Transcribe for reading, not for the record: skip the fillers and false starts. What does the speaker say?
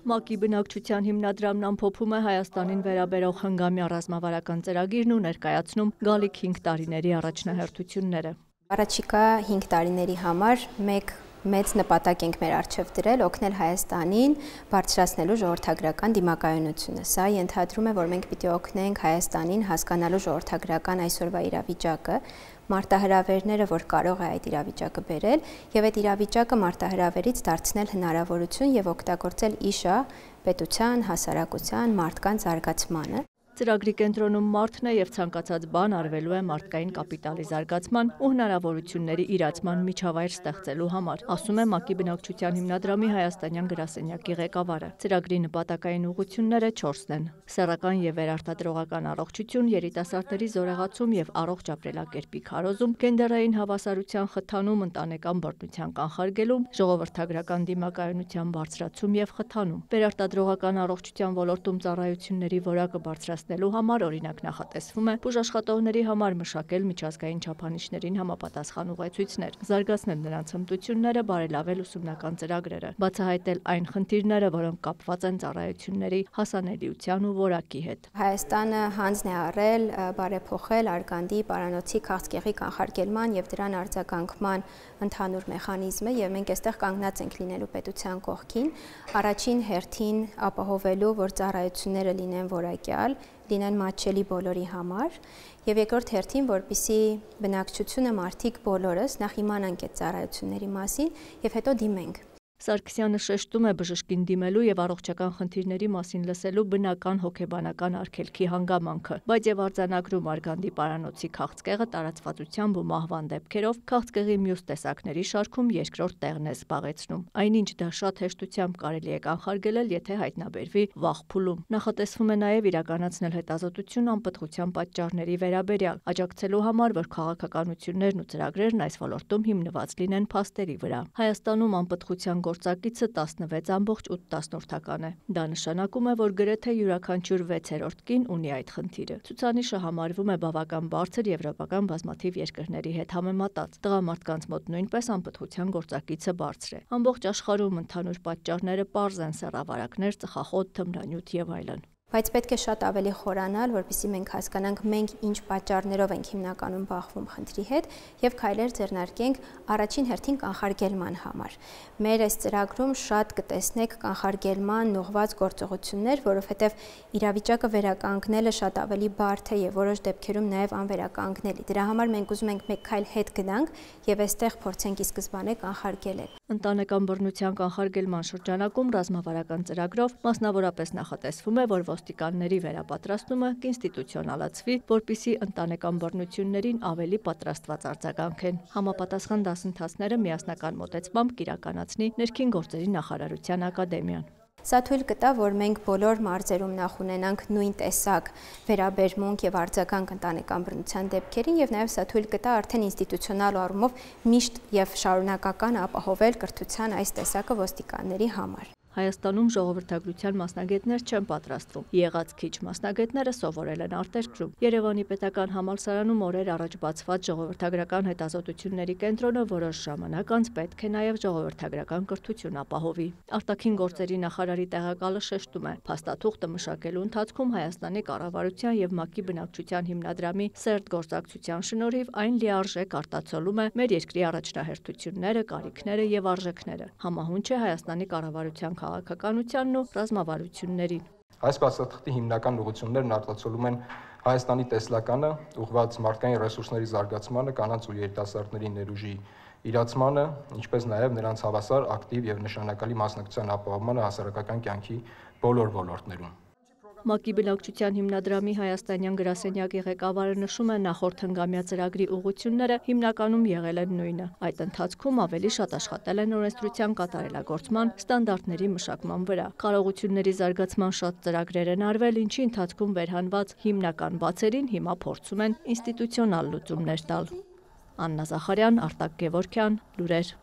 ՄԱԿ-ի բնակչության հիմնադրամն ամփոփում է Հայաստանին վերաբերող հնգամյա ռազմավարական ծրագիրն ու ներկայացնում գալիք 5 տարիների առաջնահերթությունները։ Առաջիկա 5 տարիների համար մեկ մեծ նպատակ ենք մեր առջև դրել օգնել Հայաստանին բարձրացնելու ժողովրդագրական դիմակայունությունը։ Սա ենթադրում է, որ մենք պիտի օգնենք Հայաստանին հասկանալու ժողովրդագրական այսօրվա իրավիճակը, մարտահրավերները, որ կարող է այդ իրավիճակը բերել, եւ այդ իրավիճակը մարտահրավերից դարձնել հնարավորություն եւ օգտագործել իշա պետության, հասարակության, մարդկանց զարգացմանը։ Ծրագրի կենտրոնում մարդն է եւ ցանկացած բան արվելու է մարդկային կապիտալի զարգացման ու հնարավորությունների իրացման միջավայր ստեղծելու համար, ասում է ՄԱԿ-ի բնակչության հիմնադրամի հայաստանյան գրասենյակի ղեկավարը։ Ծրագրի նպատակային ուղղությունները 4-ն են՝ սեռական եւ վերարտադրողական առողջություն, երիտասարդների զորեղացում եւ առողջ ապրելակերպի քարոզում, գենդերային հավասարության խթանում, ընտանեկան բռնության կանխարգելում, ժողովրդագրական դիմակայունության բարձրացում եւ խթանում, վերարտադրողական առողջության ոլորտում ծառայությունների որակը բարձրացնելու համար օրինակ նախատեսվում է բուժաշխատողների համար մշակել միջազգային չափանիշներին համապատասխան ուղեցույցներ, զարգացնել նրանց հմտությունները, բարելավել ուսումնական ծրագրերը, բացահայտել այն խնդիրները, որոնք կապված են ծառայությունների հասանելիության ու որակի հետ։ Հայաստանը հանձն է առել բարեփոխել արգանդի, պարանոցի, քաղցկեղի կանխարգելման եւ դրան արձագանքման ընդհանուր մեխանիզմը եւ մենք այստեղ կանգնած ենք լինելու պետության կողքին, առաջին հերթին ապահովելու, որ ծառայությունները լինեն որակյալ, լինեն մատչելի բոլորի համար եւ երկրորդ հերթին, որպիսի բնակչությունը մարդիկ բոլորս նախ իմանանք այդ ծառայությունների մասին եւ հետո դիմենք։ Սարգսյանը շեշտում է բժշկին դիմելու եւ առողջական խնդիրների մասին լսելու բնական հոգեբանական արգելքի հանգամանքը, բայց եւ արձանագրում արգանդի պարանոցի քաղցկեղը տարածվածությամբ ու մահվան դեպքերով քաղցկեղի մյուս տեսակների շարքում երկրորդ տեղն է զբաղեցնում։ Այնինչ դա շատ հեշտությամբ կարելի է կանխարգելել, եթե հայտնաբերվի վաղ փուլում։ Նախատեսվում է նաեւ իրականացնել հետազոտություն անպտղության պատճառների վերաբերյալ, աջակցելու համար, որ քաղաքականություններն ու ծրագրերն այս ոլորտում հիմնված լինեն փաստերի վրա։ Հայաստանում անպտղության գործակիցը 16.8 է։ Դա նշանակում է, որ գրեթե յուրաքանչյուր 6-րդ կին ունի այդ խնդիրը։ Ցուցանիշը համարվում է բավական բարձր եվրոպական բազմաթիվ երկրների հետ համեմատած։ Տղամարդկանց մոտ նույնպես անպտղության գործակիցը բարձր է։ Ամբողջ աշխարհում ընդհանուր պատճառները պարզ են՝ սեռավարակներ, ծխախոտ, թմրանյութ եւ այլն։ Բայց պետք է շատ ավելի խորանալ, որպեսզի մենք հասկանանք մենք ինչ պատճառներով ենք հիմնականում բախվում խնդրի հետ եւ քայլեր ձեռնարկենք առաջին հերթին կանխարգելման համար։ Մեր այս ծրագրում շատ կտեսնեք կանխարգելման ուղղված գործողություններ, որովհետեւ իրավիճակը վերականգնելը շատ ավելի բարդ է եւ որոշ դեպքերում նաեւ անվերականգնելի։ Դրա համար մենք ուզում ենք մեկ քայլ հետ գնանք եւ այստեղ փորձենք ի սկզբանե կանխարգելել։ Ընտանեկան բռնության կանխարգելման շրջանակում ռազմավարական ծրագրով մասնավորապես նախատեսվում է, որ ոստիկանների վերապատրաստումը կինստիտուցիոնալացվի, որպիսի ընտանեկան բռնություններին ավելի պատրաստված արձագանքեն։ Համապատասխան դասընթացները միասնական մոտեցմամբ կիրականացնի Ներքին գործերի նախարարության ակադեմիան։ Սա թույլ կտա, որ մենք բոլոր մարզերում նախ ունենանք նույն տեսակ վերաբերմունք եւ արձագանք ընտանեկան բռնության դեպքերին եւ նաեւ սա թույլ կտա արդեն ինստիտուցիոնալ առումով միշտ եւ շարունակական ապահովել կրթության այս տեսակը ոստիկանների համար։ Հայաստանում ժողովրդագրության մասնագետներ չեն պատրաստվում։ Եղած քիչ մասնագետները սովորել են արտերկրում։ Երևանի պետական համալսարանում օրեր առաջ բացված ժողովրդագրական հետազոտությունների կենտրոնը որոշ ժամանակ անց պետք է նաև ժողովրդագրական կրթություն ապահովի։ Արտաքին գործերի նախարարի տեղակալը շեշտում է, փաստաթուղթը մշակելու ընթացքում Հայաստանի կառավարության եւ ՄԱԿ-ի բնակչության հիմնադրամի սերտ գործակցության շնորհիվ այն լիարժեք արտացոլում է մեր երկրի առաջնահերթությունները, կարիքները եւ արժեքները։ Համահունչ է Հայաստանի կառավարության քաղաքականությանն ու ռազմավարություններին։ Այս փաստաթղթի հիմնական ուղղություններն արտացոլում են Հայաստանի տեսլականը, ուղղված մարդկային ռեսուրսների զարգացմանը, կանանց ու երիտասարդների ներուժի իրացմանը, ինչպես նաև նրանց հավասար, ակտիվ եւ նշանակալի մասնակցության ապահովմանը հասարակական կյանքի բոլոր ոլորտներում։ ՄԱԿ-ի բնակչության հիմնադրամի հայաստանյան գրասենյակի ղեկավարը նշում է, նախորդ հնգամյա ծրագրի ուղղությունները հիմնականում եղել են նույնը։ Այդ ընթացքում ավելի շատ աշխատել են օրենսդրության կատարելագործման ստանդարտների մշակման վրա։ Կարողությունների զարգացման շատ ծրագրեր են արվել, ինչի ընթացքում վերհանված հիմնական բացերին հիմա փորձում են ինստիտուցիոնալ լուծումներ տալ։ Աննա Զախարյան, Արտակ Գևորգյան, լուրեր։